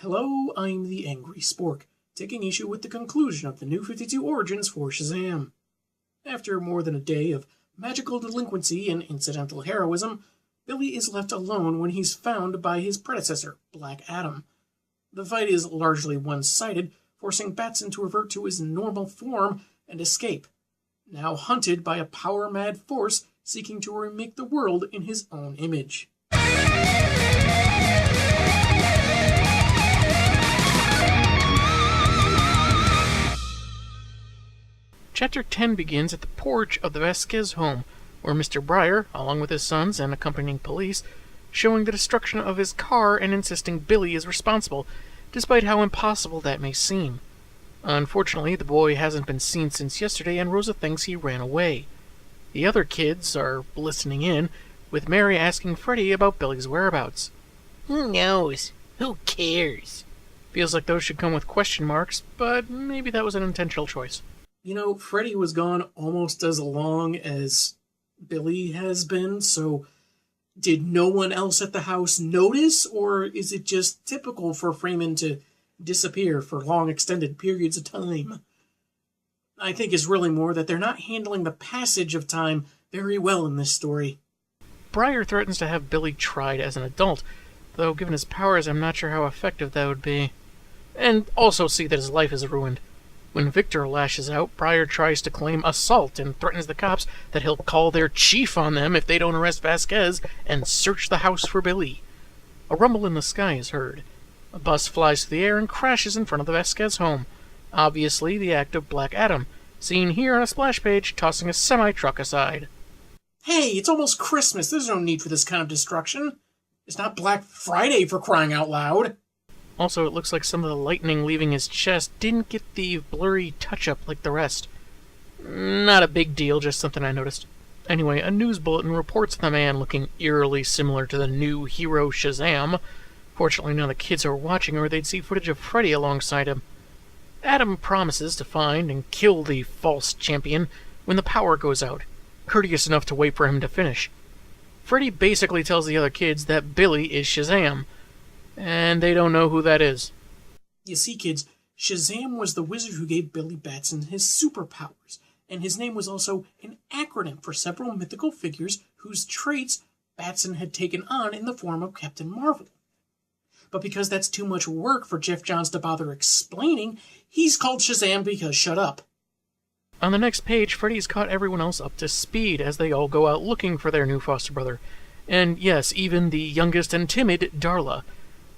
Hello, I'm the Angry Spork, taking issue with the conclusion of the New 52 Origins for Shazam. After more than a day of magical delinquency and incidental heroism, Billy is left alone when he's found by his predecessor, Black Adam. The fight is largely one-sided, forcing Batson to revert to his normal form and escape, now hunted by a power-mad force seeking to remake the world in his own image. Chapter 10 begins at the porch of the Vasquez home, where Mr. Breyer, along with his sons and accompanying police, showing the destruction of his car and insisting Billy is responsible, despite how impossible that may seem. Unfortunately, the boy hasn't been seen since yesterday, and Rosa thinks he ran away. The other kids are listening in, with Mary asking Freddy about Billy's whereabouts. Who knows? Who cares? Feels like those should come with question marks, but maybe that was an intentional choice. You know, Freddy was gone almost as long as Billy has been, so did no one else at the house notice, or is it just typical for Freeman to disappear for long extended periods of time? I think it's really more that they're not handling the passage of time very well in this story. Breyer threatens to have Billy tried as an adult, though given his powers I'm not sure how effective that would be. And also see that his life is ruined. When Victor lashes out, Breyer tries to claim assault and threatens the cops that he'll call their chief on them if they don't arrest Vasquez and search the house for Billy. A rumble in the sky is heard. A bus flies through the air and crashes in front of the Vasquez home. Obviously the act of Black Adam, seen here on a splash page tossing a semi-truck aside. Hey, it's almost Christmas. There's no need for this kind of destruction. It's not Black Friday, for crying out loud. Also, it looks like some of the lightning leaving his chest didn't get the blurry touch-up like the rest. Not a big deal, just something I noticed. Anyway, a news bulletin reports the man looking eerily similar to the new hero Shazam. Fortunately, none of the kids are watching, or they'd see footage of Freddy alongside him. Adam promises to find and kill the false champion when the power goes out, courteous enough to wait for him to finish. Freddy basically tells the other kids that Billy is Shazam, and they don't know who that is. You see, kids, Shazam was the wizard who gave Billy Batson his superpowers, and his name was also an acronym for several mythical figures whose traits Batson had taken on in the form of Captain Marvel. But because that's too much work for Jeff Johns to bother explaining, he's called Shazam because shut up. On the next page, Freddy's caught everyone else up to speed as they all go out looking for their new foster brother. And yes, even the youngest and timid Darla.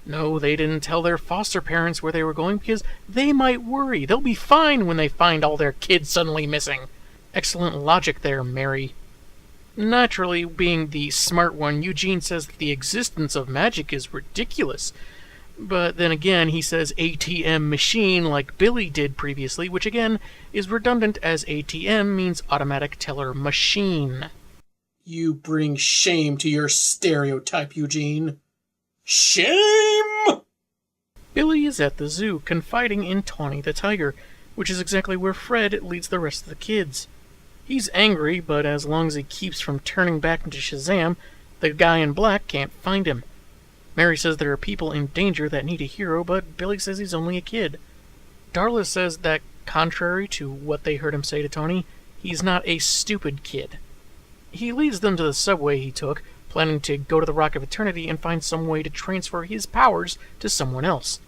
No, they didn't tell their foster parents where they were going because they might worry. They'll be fine when they find all their kids suddenly missing. Excellent logic there, Mary. Naturally, being the smart one, Eugene says that the existence of magic is ridiculous. But then again, he says ATM machine like Billy did previously, which again is redundant as ATM means automatic teller machine. You bring shame to your stereotype, Eugene. Shame! Billy is at the zoo, confiding in Tawny the tiger, which is exactly where Fred leads the rest of the kids. He's angry, but as long as he keeps from turning back into Shazam, the guy in black can't find him. Mary says there are people in danger that need a hero, but Billy says he's only a kid. Darla says that, contrary to what they heard him say to Tony, he's not a stupid kid. He leads them to the subway he took, planning to go to the Rock of Eternity and find some way to transfer his powers to someone else.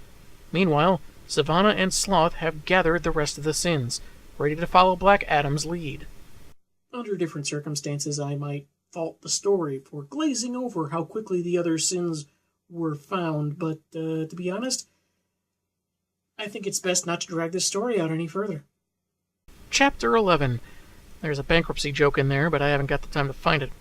Meanwhile, Savannah and Sloth have gathered the rest of the Sins, ready to follow Black Adam's lead. Under different circumstances, I might fault the story for glazing over how quickly the other Sins were found, but to be honest, I think it's best not to drag this story out any further. Chapter 11. There's a bankruptcy joke in there, but I haven't got the time to find it.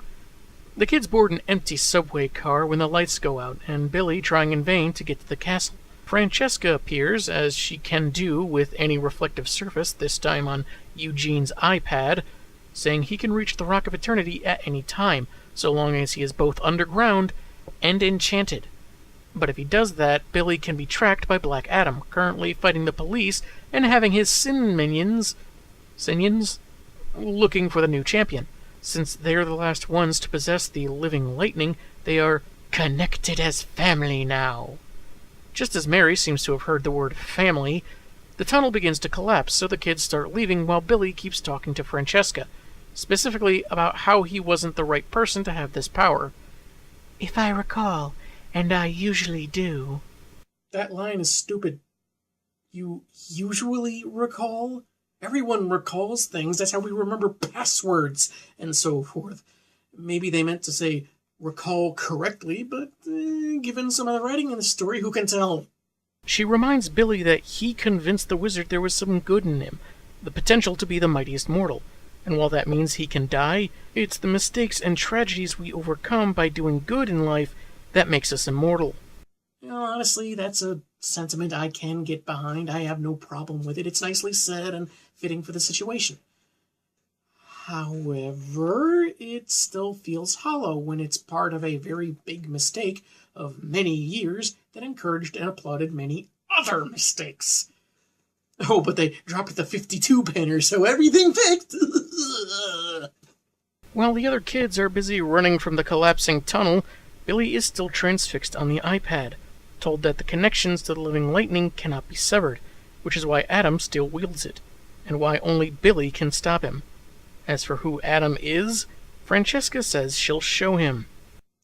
The kids board an empty subway car when the lights go out, and Billy trying in vain to get to the castle. Francesca appears, as she can do with any reflective surface, this time on Eugene's iPad, saying he can reach the Rock of Eternity at any time, so long as he is both underground and enchanted. But if he does that, Billy can be tracked by Black Adam, currently fighting the police and having his Sinions, looking for the new champion. Since they are the last ones to possess the living lightning, they are connected as family now. Just as Mary seems to have heard the word family, the tunnel begins to collapse, so the kids start leaving while Billy keeps talking to Francesca, specifically about how he wasn't the right person to have this power. If I recall, and I usually do. That line is stupid. You usually recall? Everyone recalls things. That's how we remember passwords and so forth. Maybe they meant to say recall correctly, but given some of the writing in the story, who can tell? She reminds Billy that he convinced the wizard there was some good in him, the potential to be the mightiest mortal. And while that means he can die, it's the mistakes and tragedies we overcome by doing good in life that makes us immortal. Honestly, that's a sentiment I can get behind. I have no problem with it. It's nicely said and fitting for the situation. However, it still feels hollow when it's part of a very big mistake of many years that encouraged and applauded many other mistakes. Oh, but they dropped the 52 banner, so everything fixed! While the other kids are busy running from the collapsing tunnel, Billy is still transfixed on the iPad, told that the connections to the living lightning cannot be severed, which is why Adam still wields it, and why only Billy can stop him. As for who Adam is, Francesca says she'll show him.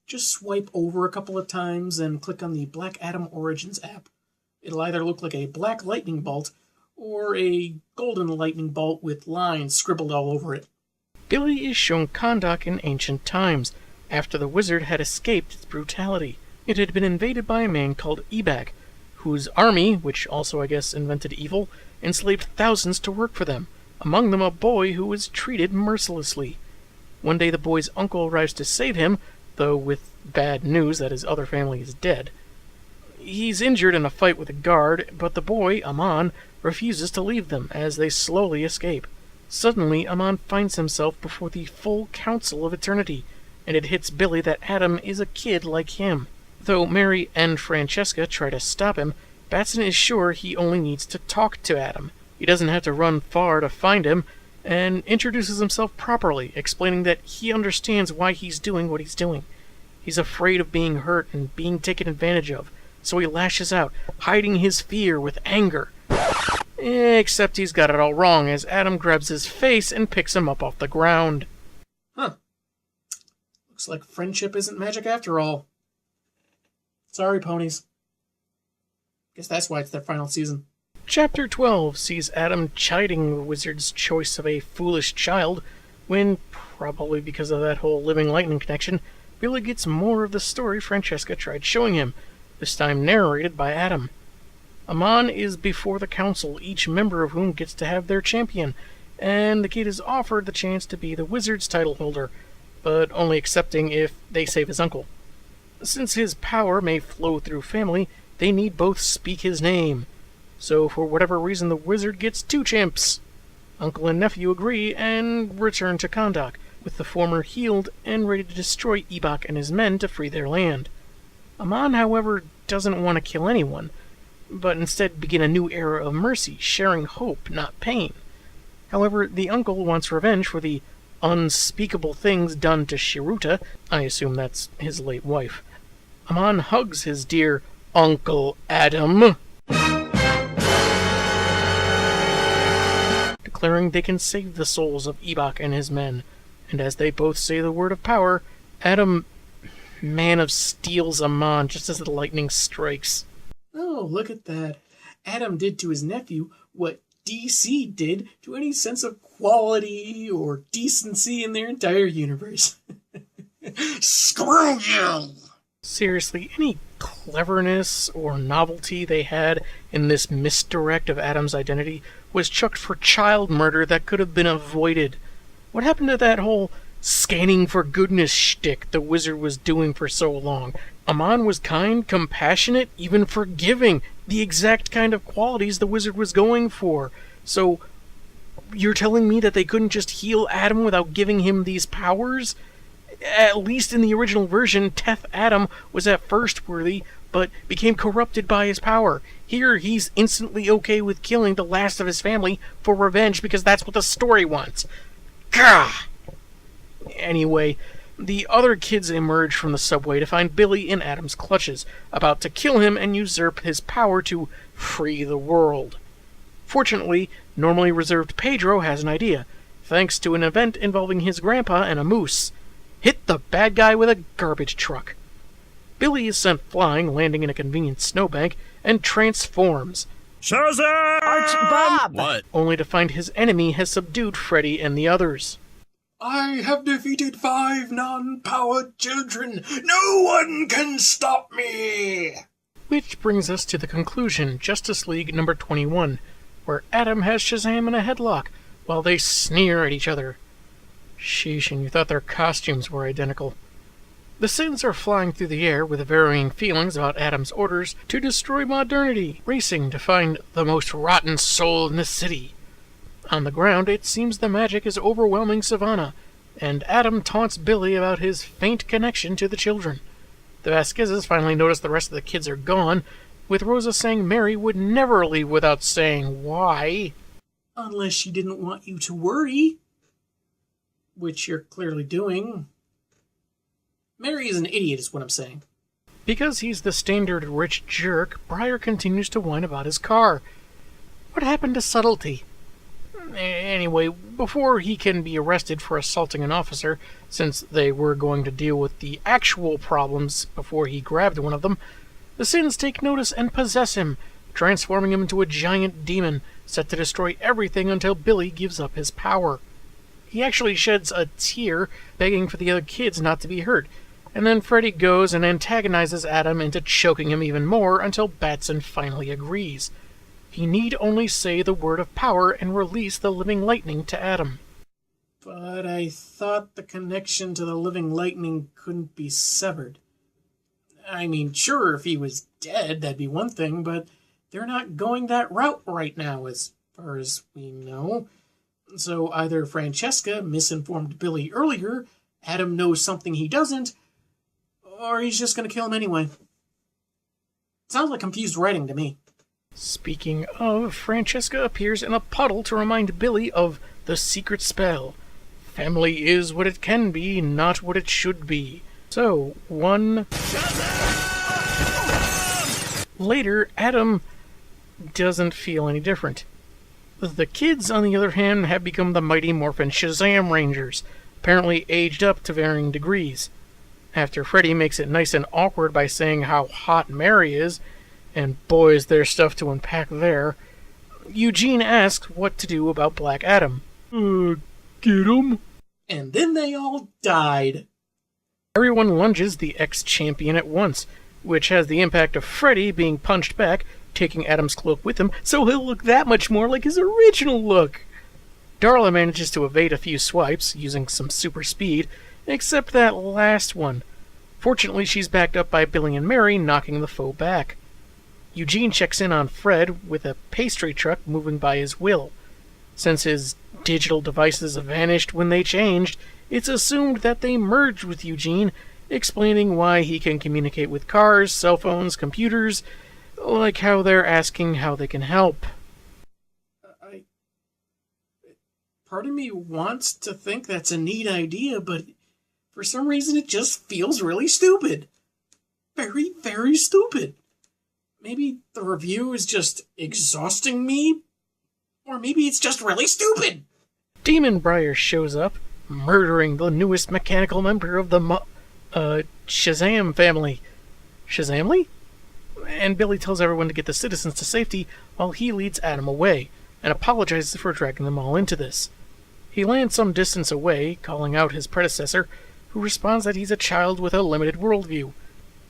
Just swipe over a couple of times and click on the Black Adam Origins app. It'll either look like a black lightning bolt or a golden lightning bolt with lines scribbled all over it. Billy is shown Kahndaq in ancient times, after the wizard had escaped its brutality. It had been invaded by a man called Ebak, whose army, which also I guess invented evil, enslaved thousands to work for them, among them a boy who was treated mercilessly. One day the boy's uncle arrives to save him, though with bad news that his other family is dead. He's injured in a fight with a guard, but the boy, Aman, refuses to leave them as they slowly escape. Suddenly, Aman finds himself before the full council of eternity, and it hits Billy that Adam is a kid like him. Though Mary and Francesca try to stop him, Batson is sure he only needs to talk to Adam. He doesn't have to run far to find him, and introduces himself properly, explaining that he understands why he's doing what he's doing. He's afraid of being hurt and being taken advantage of, so he lashes out, hiding his fear with anger. Except he's got it all wrong, as Adam grabs his face and picks him up off the ground. Huh. Looks like friendship isn't magic after all. Sorry, ponies. Guess that's why it's their final season. Chapter 12 sees Adam chiding the wizard's choice of a foolish child, when, probably because of that whole living lightning connection, Billy gets more of the story Francesca tried showing him, this time narrated by Adam. Aman is before the council, each member of whom gets to have their champion, and the kid is offered the chance to be the wizard's title holder, but only accepting if they save his uncle. Since his power may flow through family, they need both speak his name. So for whatever reason, the wizard gets two chimps. Uncle and nephew agree and return to Kahndaq, with the former healed and ready to destroy Ebak and his men to free their land. Aman, however, doesn't want to kill anyone, but instead begin a new era of mercy, sharing hope, not pain. However, the uncle wants revenge for the unspeakable things done to Shiruta. I assume that's his late wife. Aman hugs his dear Uncle Adam, declaring they can save the souls of Ebak and his men, and as they both say the word of power, Adam Man of Steel's Aman just as the lightning strikes. Oh, look at that. Adam did to his nephew what DC did to any sense of quality or decency in their entire universe. Screw you! Seriously, any cleverness or novelty they had in this misdirect of Adam's identity was chucked for child murder that could have been avoided. What happened to that whole scanning for goodness shtick the wizard was doing for so long? Aman was kind, compassionate, even forgiving, the exact kind of qualities the wizard was going for. So, you're telling me that they couldn't just heal Adam without giving him these powers? At least in the original version, Teth Adam was at first worthy, but became corrupted by his power. Here, he's instantly okay with killing the last of his family for revenge because that's what the story wants. Gah! Anyway, The other kids emerge from the subway to find Billy in Adam's clutches, about to kill him and usurp his power to free the world. Fortunately, normally reserved Pedro has an idea, thanks to an event involving his grandpa and a moose. Hit the bad guy with a garbage truck. Billy is sent flying, landing in a convenient snowbank, and transforms. Shazam! Bob! What? Only to find his enemy has subdued Freddy and the others. I have defeated 5 non-powered children. No one can stop me! Which brings us to the conclusion, Justice League number 21, where Adam has Shazam in a headlock, while they sneer at each other. Sheesh, and you thought their costumes were identical. The Sins are flying through the air with varying feelings about Adam's orders to destroy modernity, racing to find the most rotten soul in the city. On the ground, it seems the magic is overwhelming Savannah, and Adam taunts Billy about his faint connection to the children. The Vasquezes finally notice the rest of the kids are gone, with Rosa saying Mary would never leave without saying why. Unless she didn't want you to worry. Which you're clearly doing. Mary is an idiot, is what I'm saying. Because he's the standard rich jerk, Briar continues to whine about his car. What happened to subtlety? Anyway, before he can be arrested for assaulting an officer, since they were going to deal with the actual problems before he grabbed one of them, the Sins take notice and possess him, transforming him into a giant demon, set to destroy everything until Billy gives up his power. He actually sheds a tear, begging for the other kids not to be hurt, and then Freddy goes and antagonizes Adam into choking him even more until Batson finally agrees. He need only say the word of power and release the living lightning to Adam. But I thought the connection to the living lightning couldn't be severed. I mean, sure, if he was dead, that'd be one thing, but they're not going that route right now, as far as we know. So either Francesca misinformed Billy earlier, Adam knows something he doesn't, or he's just going to kill him anyway. Sounds like confused writing to me. Speaking of, Francesca appears in a puddle to remind Billy of the secret spell. Family is what it can be, not what it should be. So, Later, Adam doesn't feel any different. The kids, on the other hand, have become the Mighty Morphin Shazam Rangers, apparently aged up to varying degrees. After Freddy makes it nice and awkward by saying how hot Mary is, and boy is there stuff to unpack there, Eugene asks what to do about Black Adam. Get him? And then they all died. Everyone lunges the ex-champion at once, which has the impact of Freddy being punched back, taking Adam's cloak with him, so he'll look that much more like his original look. Darla manages to evade a few swipes, using some super speed, except that last one. Fortunately, she's backed up by Billy and Mary, knocking the foe back. Eugene checks in on Fred with a pastry truck moving by his will. Since his digital devices vanished when they changed, it's assumed that they merged with Eugene, explaining why he can communicate with cars, cell phones, computers, like how they're asking how they can help. Part of me wants to think that's a neat idea, but for some reason it just feels really stupid. Very, very stupid. Maybe the review is just exhausting me, or maybe it's just really stupid. Demon Briar shows up, murdering the newest mechanical member of the Shazam family. Shazamly? And Billy tells everyone to get the citizens to safety while he leads Adam away, and apologizes for dragging them all into this. He lands some distance away, calling out his predecessor, who responds that he's a child with a limited worldview.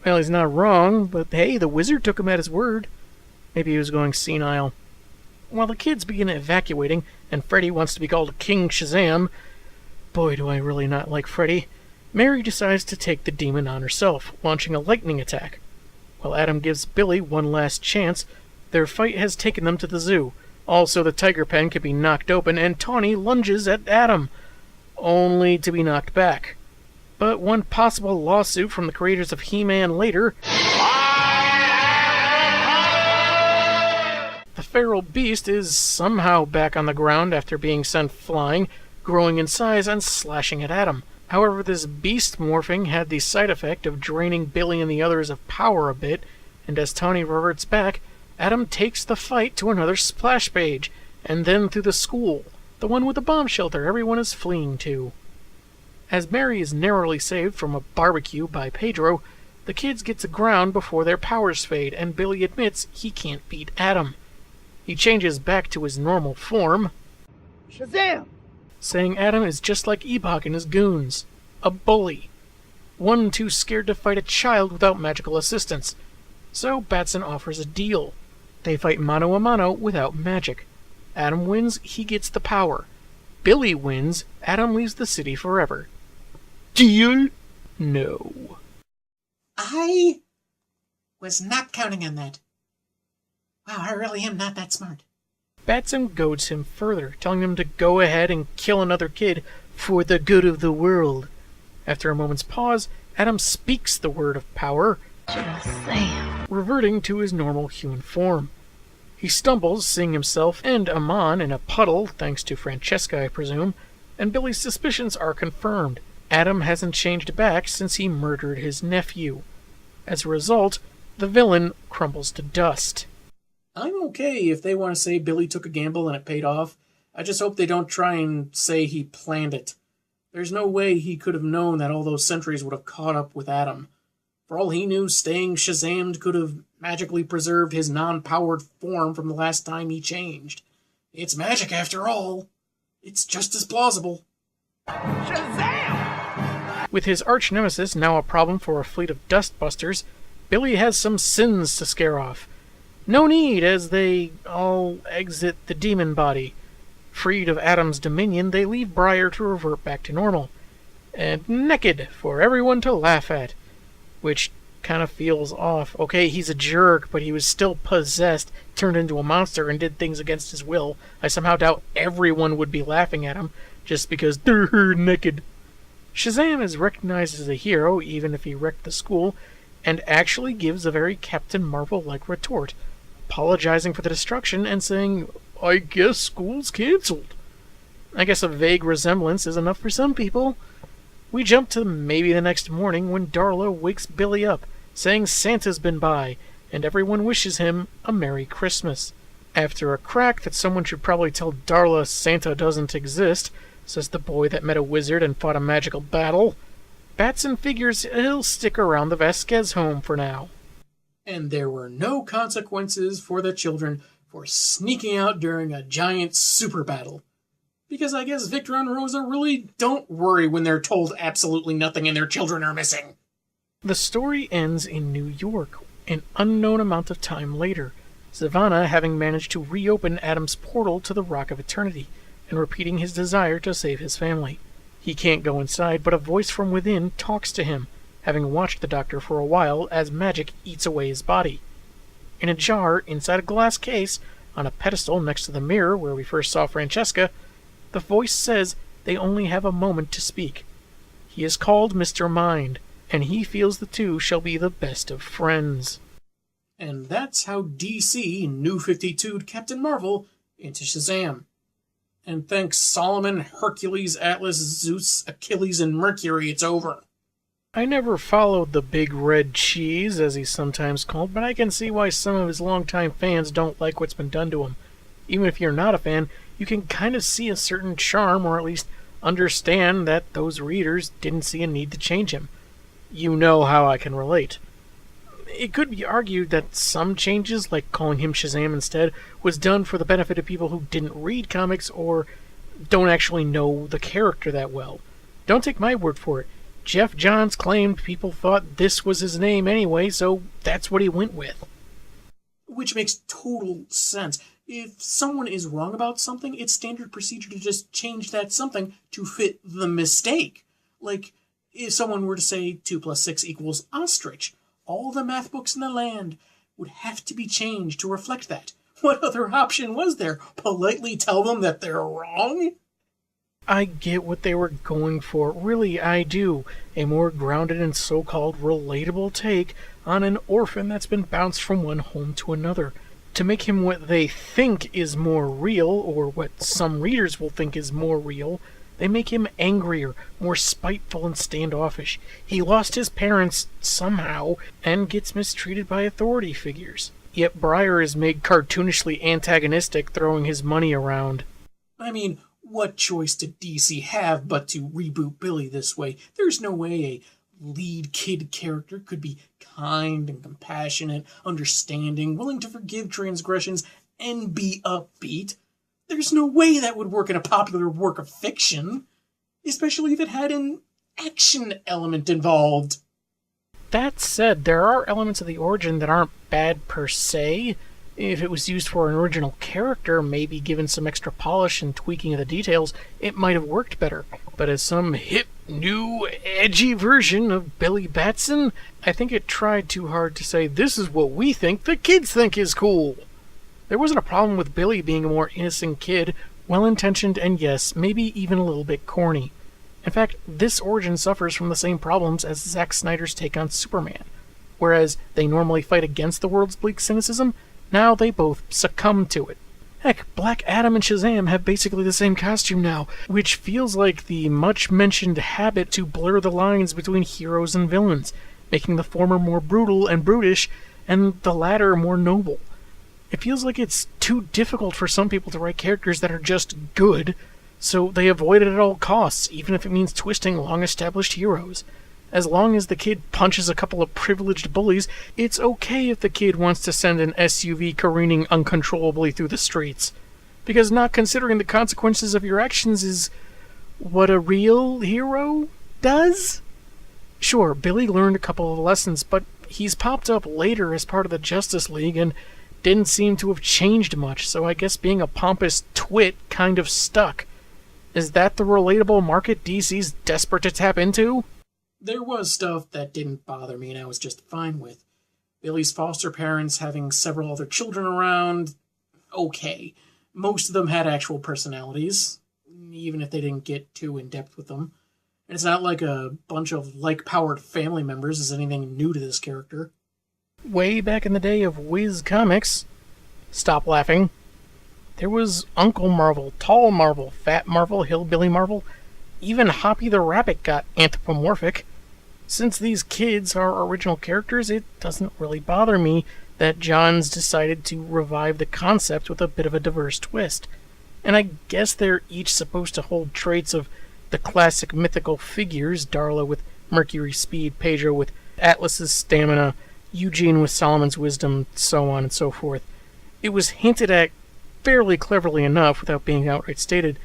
Well, he's not wrong, but hey, the wizard took him at his word. Maybe he was going senile. While the kids begin evacuating, and Freddy wants to be called King Shazam, boy do I really not like Freddy, Mary decides to take the demon on herself, launching a lightning attack. While Adam gives Billy one last chance, their fight has taken them to the zoo. Also, the tiger pen can be knocked open, and Tawny lunges at Adam, only to be knocked back. But one possible lawsuit from the creators of He-Man later, the feral beast is somehow back on the ground after being sent flying, growing in size and slashing at Adam. However, this beast morphing had the side effect of draining Billy and the others of power a bit, and as Tawny reverts back, Adam takes the fight to another splash page, and then through the school, the one with the bomb shelter everyone is fleeing to. As Mary is narrowly saved from a barbecue by Pedro, the kids get to ground before their powers fade, and Billy admits he can't beat Adam. He changes back to his normal form, Shazam! saying Adam is just like Ebok and his goons, a bully, one too scared to fight a child without magical assistance. So Batson offers a deal. They fight mano a mano without magic. Adam wins, he gets the power. Billy wins, Adam leaves the city forever. Deal? No. I was not counting on that. Wow, I really am not that smart. Batson goads him further, telling him to go ahead and kill another kid for the good of the world. After a moment's pause, Adam speaks the word of power, Shazam! reverting to his normal human form. He stumbles, seeing himself and Amon in a puddle, thanks to Francesca, I presume, and Billy's suspicions are confirmed. Adam hasn't changed back since he murdered his nephew. As a result, the villain crumbles to dust. I'm okay if they want to say Billy took a gamble and it paid off. I just hope they don't try and say he planned it. There's no way he could have known that all those sentries would have caught up with Adam. For all he knew, staying Shazammed could have magically preserved his non-powered form from the last time he changed. It's magic after all. It's just as plausible. Shazam! With his arch-nemesis now a problem for a fleet of dustbusters, Billy has some sins to scare off. No need, as they all exit the demon body. Freed of Adam's dominion, they leave Briar to revert back to normal. And naked for everyone to laugh at. Which kind of feels off. Okay, he's a jerk, but he was still possessed, turned into a monster, and did things against his will. I somehow doubt everyone would be laughing at him, just because they're naked. Shazam is recognized as a hero, even if he wrecked the school, and actually gives a very Captain Marvel-like retort, apologizing for the destruction and saying, "I guess school's cancelled." I guess a vague resemblance is enough for some people. We jump to maybe the next morning when Darla wakes Billy up, saying Santa's been by, and everyone wishes him a Merry Christmas. After a crack that someone should probably tell Darla Santa doesn't exist, says the boy that met a wizard and fought a magical battle, Batson figures he'll stick around the Vasquez home for now. And there were no consequences for the children for sneaking out during a giant super battle. Because I guess Victor and Rosa really don't worry when they're told absolutely nothing and their children are missing. The story ends in New York, an unknown amount of time later, Savannah having managed to reopen Adam's portal to the Rock of Eternity, and repeating his desire to save his family. He can't go inside, but a voice from within talks to him, having watched the Doctor for a while as magic eats away his body. In a jar, inside a glass case, on a pedestal next to the mirror where we first saw Francesca, the voice says they only have a moment to speak. He is called Mr. Mind, and he feels the two shall be the best of friends. And that's how DC New-52'd Captain Marvel into Shazam. And thanks Solomon, Hercules, Atlas, Zeus, Achilles, and Mercury, it's over. I never followed the Big Red Cheese, as he's sometimes called, but I can see why some of his longtime fans don't like what's been done to him. Even if you're not a fan, you can kind of see a certain charm, or at least understand that those readers didn't see a need to change him. You know how I can relate. It could be argued that some changes, like calling him Shazam instead, was done for the benefit of people who didn't read comics or don't actually know the character that well. Don't take my word for it. Jeff Johns claimed people thought this was his name anyway, so that's what he went with. Which makes total sense. If someone is wrong about something, it's standard procedure to just change that something to fit the mistake. Like, if someone were to say 2 + 6 = ostrich, all the math books in the land would have to be changed to reflect that. What other option was there? Politely tell them that they're wrong? I get what they were going for. Really, I do. A more grounded and so-called relatable take on an orphan that's been bounced from one home to another. To make him what they think is more real, or what some readers will think is more real, They make him angrier, more spiteful and standoffish. He lost his parents somehow and gets mistreated by authority figures. Yet Briar is made cartoonishly antagonistic, throwing his money around. I mean, what choice did DC have but to reboot Billy this way? There's no way a lead kid character could be kind and compassionate, understanding, willing to forgive transgressions, and be upbeat. There's no way that would work in a popular work of fiction, especially if it had an action element involved. That said, there are elements of the origin that aren't bad per se. If it was used for an original character, maybe given some extra polish and tweaking of the details, it might have worked better. But as some hip, new, edgy version of Billy Batson, I think it tried too hard to say, this is what we think the kids think is cool. There wasn't a problem with Billy being a more innocent kid, well-intentioned and yes, maybe even a little bit corny. In fact, this origin suffers from the same problems as Zack Snyder's take on Superman. Whereas they normally fight against the world's bleak cynicism, now they both succumb to it. Heck, Black Adam and Shazam have basically the same costume now, which feels like the much-mentioned habit to blur the lines between heroes and villains, making the former more brutal and brutish, and the latter more noble. It feels like it's too difficult for some people to write characters that are just good, so they avoid it at all costs, even if it means twisting long-established heroes. As long as the kid punches a couple of privileged bullies, it's okay if the kid wants to send an SUV careening uncontrollably through the streets. Because not considering the consequences of your actions is what a real hero does? Sure, Billy learned a couple of lessons, but he's popped up later as part of the Justice League and didn't seem to have changed much, so I guess being a pompous twit kind of stuck. Is that the relatable market DC's desperate to tap into? There was stuff that didn't bother me and I was just fine with. Billy's foster parents having several other children around, okay. Most of them had actual personalities, even if they didn't get too in-depth with them. And it's not like a bunch of like-powered family members is anything new to this character. Way back in the day of Whiz Comics, stop laughing, there was Uncle Marvel, Tall Marvel, Fat Marvel, Hillbilly Marvel, even Hoppy the Rabbit got anthropomorphic. Since these kids are original characters, it doesn't really bother me that Johns decided to revive the concept with a bit of a diverse twist. And I guess they're each supposed to hold traits of the classic mythical figures, Darla with Mercury's speed, Pedro with Atlas's stamina, Eugene with Solomon's wisdom, so on and so forth. It was hinted at fairly cleverly enough without being outright stated,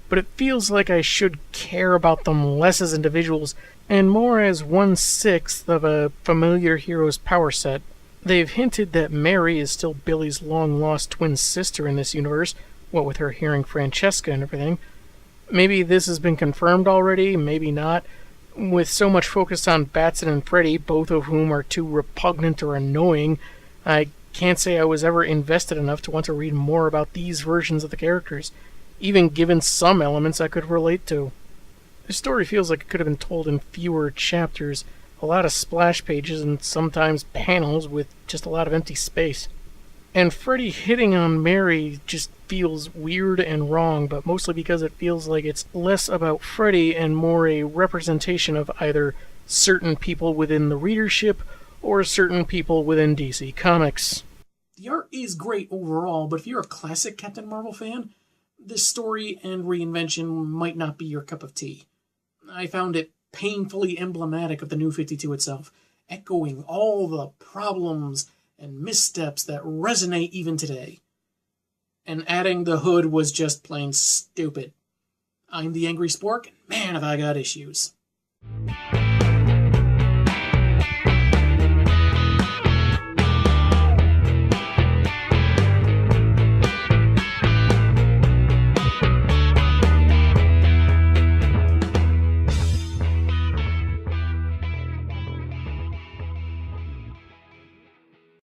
but it feels like I should care about them less as individuals and more as 1/6 of a familiar hero's power set. They've hinted that Mary is still Billy's long-lost twin sister in this universe, what with her hearing Francesca and everything. Maybe this has been confirmed already, maybe not. With so much focus on Batson and Freddy, both of whom are too repugnant or annoying, I can't say I was ever invested enough to want to read more about these versions of the characters, even given some elements I could relate to. The story feels like it could have been told in fewer chapters, a lot of splash pages and sometimes panels with just a lot of empty space. And Freddy hitting on Mary just feels weird and wrong, but mostly because it feels like it's less about Freddy and more a representation of either certain people within the readership or certain people within DC Comics. The art is great overall, but if you're a classic Captain Marvel fan, this story and reinvention might not be your cup of tea. I found it painfully emblematic of the New 52 itself, echoing all the problems and missteps that resonate even today. And adding the hood was just plain stupid. I'm the Angry Spork, and man have I got issues.